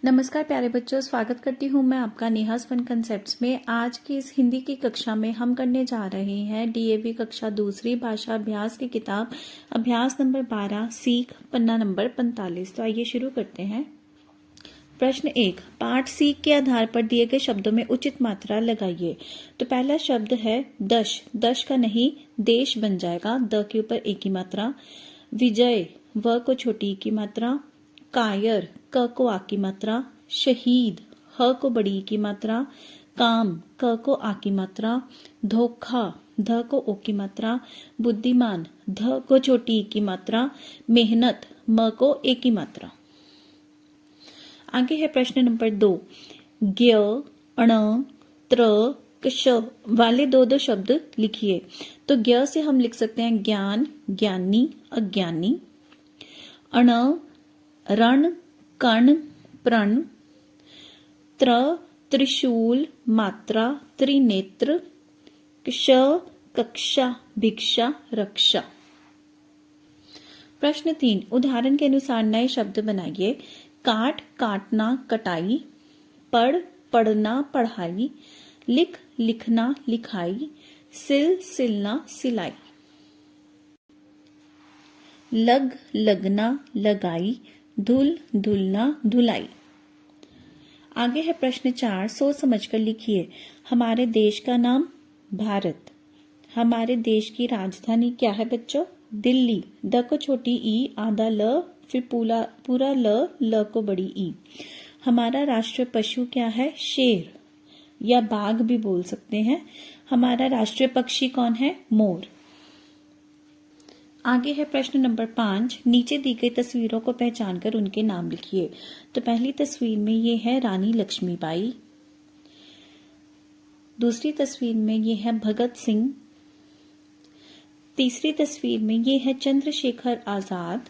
नमस्कार प्यारे बच्चों, स्वागत करती हूँ मैं आपका नेहास फन कंसेप्ट्स में। आज की इस हिंदी की कक्षा में हम करने जा रहे हैं डीएवी कक्षा दूसरी भाषा अभ्यास की किताब अभ्यास नंबर 12 सीख पन्ना नंबर 45। तो आइए शुरू करते हैं। प्रश्न 1, पाठ सीख के आधार पर दिए गए शब्दों में उचित मात्रा लगाइए। तो पहला शब्द है दश। दश का नहीं देश बन जाएगा, द के ऊपर एक की मात्रा। विजय, व को छोटी की मात्रा। कायर, क को आ की मात्रा। शहीद, ह को बड़ी की मात्रा। काम, क को आ की मात्रा। धोखा, ध को ओ की मात्रा। बुद्धिमान, ध को छोटी की मात्रा। मेहनत, म को ए की मात्रा। आगे है प्रश्न नंबर 2, ज्ञ, अण, त्र, क्ष वाले दो दो शब्द लिखिए। तो ज्ञ से हम लिख सकते हैं ज्ञान, ज्ञानी, अज्ञानी। अण, रण, कण, प्रण। त्र, त्रिशूल, मात्रा, त्रिनेत्र। क्ष, कक्षा, भिक्षा, रक्षा। प्रश्न 3, उदाहरण के अनुसार नए शब्द बनाइए। काट, काटना, कटाई। पढ़, पढ़ना, पढ़ाई। लिख, लिखना, लिखाई। सिल, सिलना, सिलाई। लग, लगना, लगाई। धुल, धुलना, धुलाई। आगे है प्रश्न 4, सोच समझकर लिखिए। हमारे देश का नाम भारत। हमारे देश की राजधानी क्या है बच्चों? दिल्ली। द को छोटी ई, आधा ल, फिर पूरा ल को बड़ी ई। हमारा राष्ट्रीय पशु क्या है? शेर या बाघ भी बोल सकते हैं। हमारा राष्ट्रीय पक्षी कौन है? मोर। आगे है प्रश्न नंबर 5, नीचे दी गई तस्वीरों को पहचानकर उनके नाम लिखिए। तो पहली तस्वीर में ये है रानी लक्ष्मीबाई। दूसरी तस्वीर में ये है भगत सिंह। तीसरी तस्वीर में ये है चंद्रशेखर आजाद।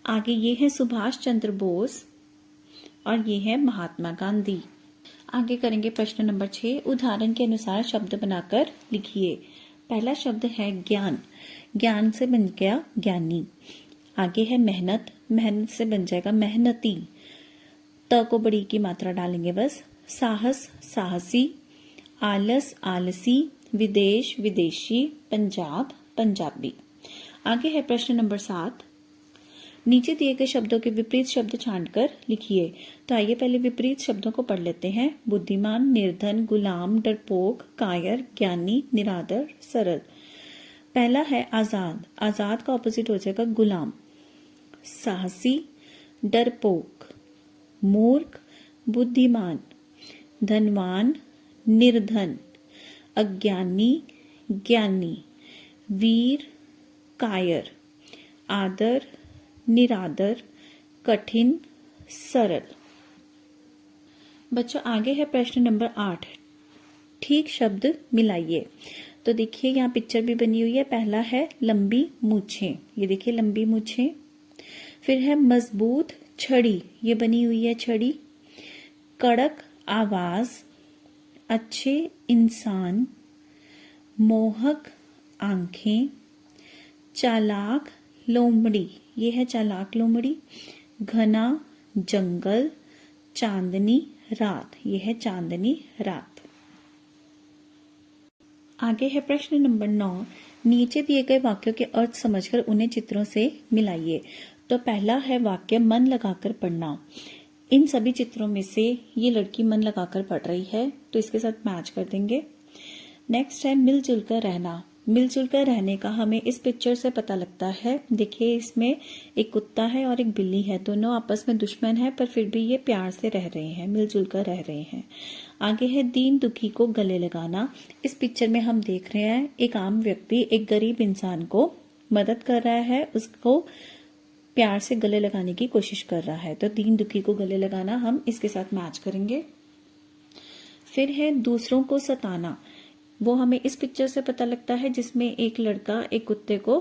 आगे ये है सुभाष चंद्र बोस और ये है महात्मा गांधी। आगे करेंगे प्रश्न नंबर 6, उदाहरण के अनुसार शब्द बनाकर लिखिए। पहला शब्द है ज्ञान। ज्ञान से बन गया ज्ञानी। आगे है मेहनत। मेहनत से बन जाएगा मेहनती। त को बड़ी की मात्रा डालेंगे बस। साहस, साहसी। आलस, आलसी। विदेश, विदेशी। पंजाब, पंजाबी। आगे है प्रश्न नंबर 7, नीचे दिए गए शब्दों के विपरीत शब्द छांटकर लिखिए। तो आइए पहले विपरीत शब्दों को पढ़ लेते हैं। बुद्धिमान, निर्धन, गुलाम, डरपोक, कायर, ज्ञानी, निरादर, सरल। पहला है आजाद। आजाद का ऑपोजिट हो जाएगा गुलाम। साहसी, डरपोक। मूर्ख, बुद्धिमान। धनवान, निर्धन। अज्ञानी, ज्ञानी। वीर, कायर। आदर, निरादर। कठिन, सरल। बच्चों आगे है प्रश्न नंबर 8, ठीक शब्द मिलाइए। तो देखिए यहाँ पिक्चर भी बनी हुई है। पहला है लंबी मूछें, ये देखिए लंबी मूछें। फिर है मजबूत छड़ी, ये बनी हुई है छड़ी। कड़क आवाज, अच्छे इंसान। मोहक आंखें। चालाक लोमड़ी, ये है चालाक लोमड़ी। घना जंगल। चांदनी रात, ये है चांदनी रात। आगे है प्रश्न नंबर 9, नीचे दिए गए वाक्यों के अर्थ समझकर उन्हें चित्रों से मिलाइए। तो पहला है वाक्य मन लगाकर पढ़ना। इन सभी चित्रों में से ये लड़की मन लगाकर पढ़ रही है, तो इसके साथ मैच कर देंगे। नेक्स्ट है मिलजुल कर रहना। मिलजुल कर रहने का हमें इस पिक्चर से पता लगता है। देखिए इसमें एक कुत्ता है और एक बिल्ली है, दोनों आपस में दुश्मन है पर फिर भी ये प्यार से रह रहे हैं, मिलजुल कर रह रहे हैं। आगे है दीन दुखी को गले लगाना। इस पिक्चर में हम देख रहे हैं एक आम व्यक्ति एक गरीब इंसान को मदद कर रहा है, उसको प्यार से गले लगाने की कोशिश कर रहा है। तो दीन दुखी को गले लगाना हम इसके साथ मैच करेंगे। फिर है दूसरों को सताना। वो हमें इस पिक्चर से पता लगता है जिसमें एक लड़का एक कुत्ते को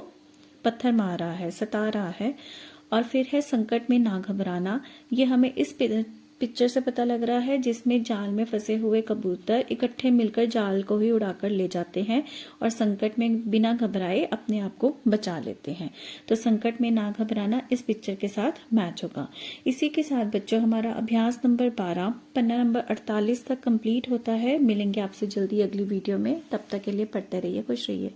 पत्थर मार रहा है, सता रहा है। और फिर है संकट में ना घबराना। ये हमें इस पिक्चर से पता लग रहा है, जिसमें जाल में फंसे हुए कबूतर इकट्ठे मिलकर जाल को ही उड़ाकर ले जाते हैं और संकट में बिना घबराए अपने आप को बचा लेते हैं। तो संकट में ना घबराना इस पिक्चर के साथ मैच होगा। इसी के साथ बच्चों हमारा अभ्यास नंबर 12 पन्ना नंबर 48 तक कंप्लीट होता है। मिलेंगे आपसे जल्दी अगली वीडियो में, तब तक के लिए पढ़ते रहिए, खुश रहिए।